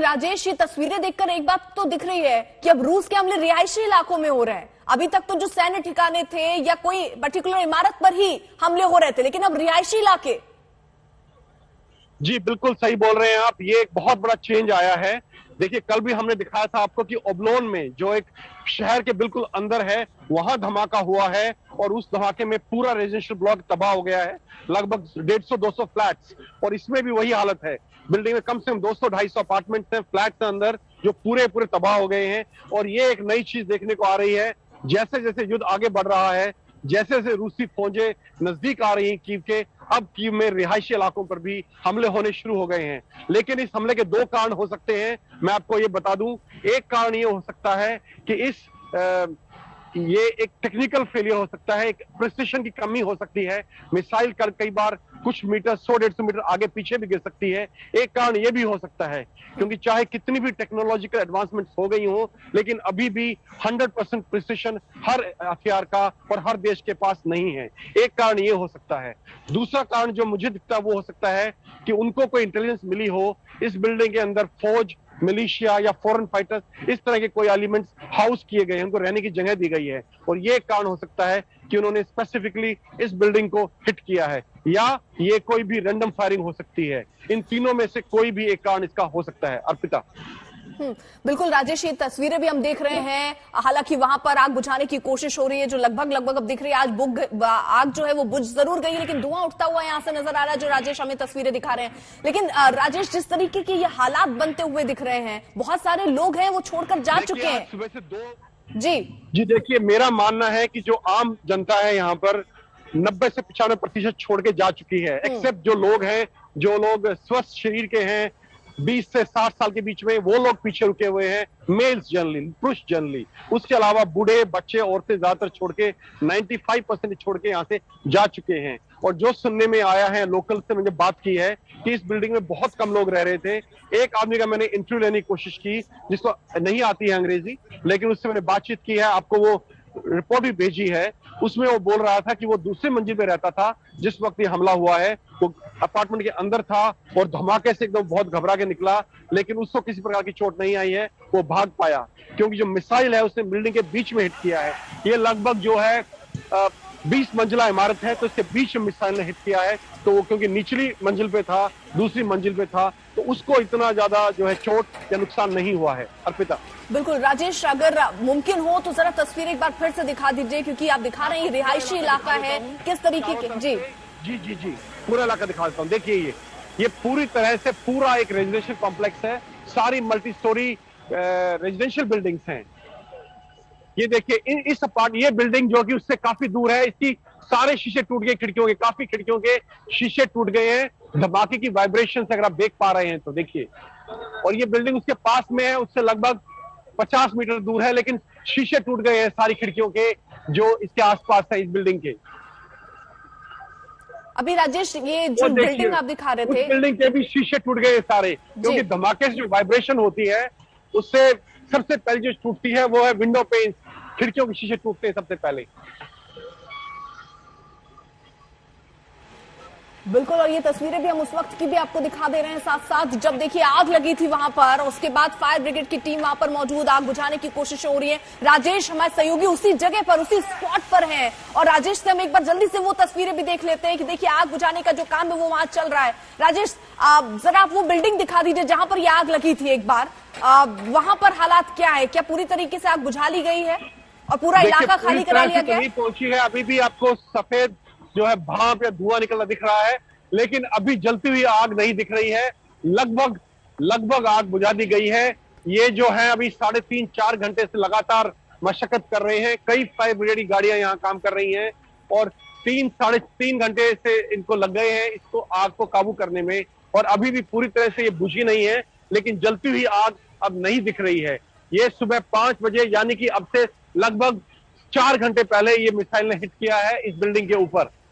राजेश, ये तस्वीरें देखकर एक बात तो दिख रही है कि अब रूस के हमले रिहायशी इलाकों में हो रहे हैं। अभी तक तो जो सैन्य ठिकाने थे या कोई पर्टिकुलर इमारत पर ही हमले हो रहे थे, लेकिन अब रिहायशी इलाके। जी बिल्कुल सही बोल रहे हैं आप। ये एक बहुत बड़ा चेंज आया है। देखिए, कल भी हमने दिखाया था आपको कि ओब्लोन में, जो एक शहर के बिल्कुल अंदर है, वहां धमाका हुआ है और उस धमाके में पूरा रेजिडेंशियल ब्लॉक तबाह हो गया है, लगभग 150-200 फ्लैट्स। और इसमें भी वही हालत है। बिल्डिंग में कम से कम 200-250 अपार्टमेंट्स हैं, फ्लैट्स हैं अंदर, जो पूरे पूरे तबाह हो गए हैं। और ये एक नई चीज देखने को आ रही है। जैसे जैसे युद्ध आगे बढ़ रहा है, जैसे जैसे रूसी फौजें नजदीक आ रही हैं कीव के, अब कीव में रिहायशी इलाकों पर भी हमले होने शुरू हो गए हैं। लेकिन इस हमले के दो कारण हो सकते हैं, मैं आपको ये बता दूं। एक कारण ये हो सकता है कि ये एक टेक्निकल फेलियर हो सकता है, एक प्रिसिशन की कमी हो सकती है। मिसाइल कई बार कुछ मीटर, 100-150 मीटर आगे पीछे भी गिर सकती है। एक कारण ये भी हो सकता है, क्योंकि चाहे कितनी भी टेक्नोलॉजिकल एडवांसमेंट हो गई हो, लेकिन अभी भी 100% प्रिसिशन हर हथियार का और हर देश के पास नहीं है। एक कारण ये हो सकता है। दूसरा कारण जो मुझे दिखता है वो हो सकता है कि उनको कोई इंटेलिजेंस मिली हो, इस बिल्डिंग के अंदर फौज, मिलिशिया या फॉरेन फाइटर्स, इस तरह के कोई एलिमेंट्स हाउस किए गए हैं, उनको रहने की जगह दी गई है। और ये एक कारण हो सकता है कि उन्होंने स्पेसिफिकली इस बिल्डिंग को हिट किया है, या ये कोई भी रैंडम फायरिंग हो सकती है। इन तीनों में से कोई भी एक कारण इसका हो सकता है। अर्पिता। बिल्कुल राजेश, ये तस्वीरें भी हम देख रहे हैं। हालांकि वहां पर आग बुझाने की कोशिश हो रही है, जो लगभग अब दिख रही है। आग जो है वो बुझ जरूर गई, लेकिन धुआं उठता हुआ यहां से नजर आ रहा है, जो राजेश हमें तस्वीरें दिखा रहे हैं। लेकिन राजेश, जिस तरीके के ये हालात बनते हुए दिख रहे हैं, बहुत सारे लोग हैं वो छोड़कर जा चुके हैं। सुबह से जी देखिए, मेरा मानना है कि जो आम जनता है यहाँ पर 90 से 95% छोड़ के जा चुकी है, एक्सेप्ट जो लोग हैं, जो लोग स्वस्थ शरीर के हैं, 20 से 60 साल के बीच में, वो लोग पीछे रुके हुए हैं, मेल्स जनरली, पुरुष जनरली। उसके अलावा बूढ़े, बच्चे, औरतें ज्यादातर छोड़ के 95% छोड़ के यहाँ से जा चुके हैं। और जो सुनने में आया है, लोकल से मैंने बात की है कि इस बिल्डिंग में बहुत कम लोग रह रहे थे। एक आदमी का मैंने इंटरव्यू लेने की कोशिश की, जिसको नहीं आती है अंग्रेजी, लेकिन उससे मैंने बातचीत की है, आपको वो रिपोर्ट भी भेजी है। उसमें वो बोल रहा था कि वो दूसरी मंजिल पे रहता था जिस वक्त ये हमला हुआ है। वो अपार्टमेंट के अंदर था और धमाके से एकदम बहुत घबरा के निकला, लेकिन उसको किसी प्रकार की चोट नहीं आई है, वो भाग पाया। क्योंकि जो मिसाइल है उसने बिल्डिंग के बीच में हिट किया है। ये लगभग जो है 20 मंजिला इमारत है, तो इसके बीच में मिसाइल ने हिट किया है। तो वो क्योंकि निचली मंजिल पे था, दूसरी मंजिल पे था, तो उसको इतना ज्यादा जो है चोट या नुकसान नहीं हुआ है। अर्पिता। बिल्कुल राजेश, अगर मुमकिन हो तो जरा तस्वीर एक बार फिर से दिखा दीजिए, क्योंकि आप दिखा रहे हैं रिहायशी इलाका है, किस तरीके के। जी जी पूरा इलाका दिखा देता हूँ। देखिए, ये पूरी तरह से पूरा एक रेजिडेंशियल कॉम्प्लेक्स है, सारी मल्टी स्टोरी रेजिडेंशियल बिल्डिंग्स हैं। ये देखिए, ये बिल्डिंग जो कि उससे काफी दूर है, इसकी सारे शीशे टूट गए, खिड़कियों के, काफी खिड़कियों के शीशे टूट गए हैं। धमाके की वाइब्रेशन अगर आप देख पा रहे हैं तो देखिए। और ये बिल्डिंग उसके पास में है, उससे लगभग 50 मीटर दूर है, लेकिन शीशे टूट गए हैं सारी खिड़कियों के, जो इसके आसपास है इस बिल्डिंग के। अभी राजेश, ये जो बिल्डिंग आप दिखा रहे थे, बिल्डिंग के भी शीशे टूट गए सारे, क्योंकि धमाके से जो वाइब्रेशन होती है, उससे सबसे पहले जो टूटती है वो है विंडो पे, खिड़कियों के शीशे टूटते हैं सबसे पहले। बिल्कुल। और ये तस्वीरें भी हम उस वक्त की भी आपको दिखा दे रहे हैं, साथ साथ जब देखिए आग लगी थी वहां पर, उसके बाद फायर ब्रिगेड की टीम वहां पर मौजूद, आग बुझाने की कोशिश हो रही है। राजेश, हमारे सहयोगी उसी जगह पर, उसी स्पॉट पर हैं, और राजेश से हम एक बार जल्दी से वो तस्वीरें भी देख लेते हैं कि देखिए आग बुझाने का जो काम है वो वहां चल रहा है। राजेश, जरा आप वो बिल्डिंग दिखा दीजिए जहां पर ये आग लगी थी एक बार। वहां पर हालात क्या है? क्या पूरी तरीके से आग बुझा ली गई है और पूरा इलाका खाली करा लिया गया है? पहुंची है, अभी भी आपको सफेद जो है भाप या धुआं निकलना दिख रहा है, लेकिन अभी जलती हुई आग नहीं दिख रही है। लगभग आग बुझा दी गई है। ये जो है अभी 3.5-4 घंटे से लगातार मशक्कत कर रहे हैं। कई फायर ब्रिगेड गाड़ियां यहाँ काम कर रही हैं और 3-3.5 घंटे से इनको लग गए हैं इसको, आग को काबू करने में। और अभी भी पूरी तरह से ये बुझी नहीं है, लेकिन जलती हुई आग अब नहीं दिख रही है। ये सुबह 5 बजे, यानी कि अब से लगभग 4 घंटे पहले ये मिसाइल ने हिट किया है इस बिल्डिंग के ऊपर।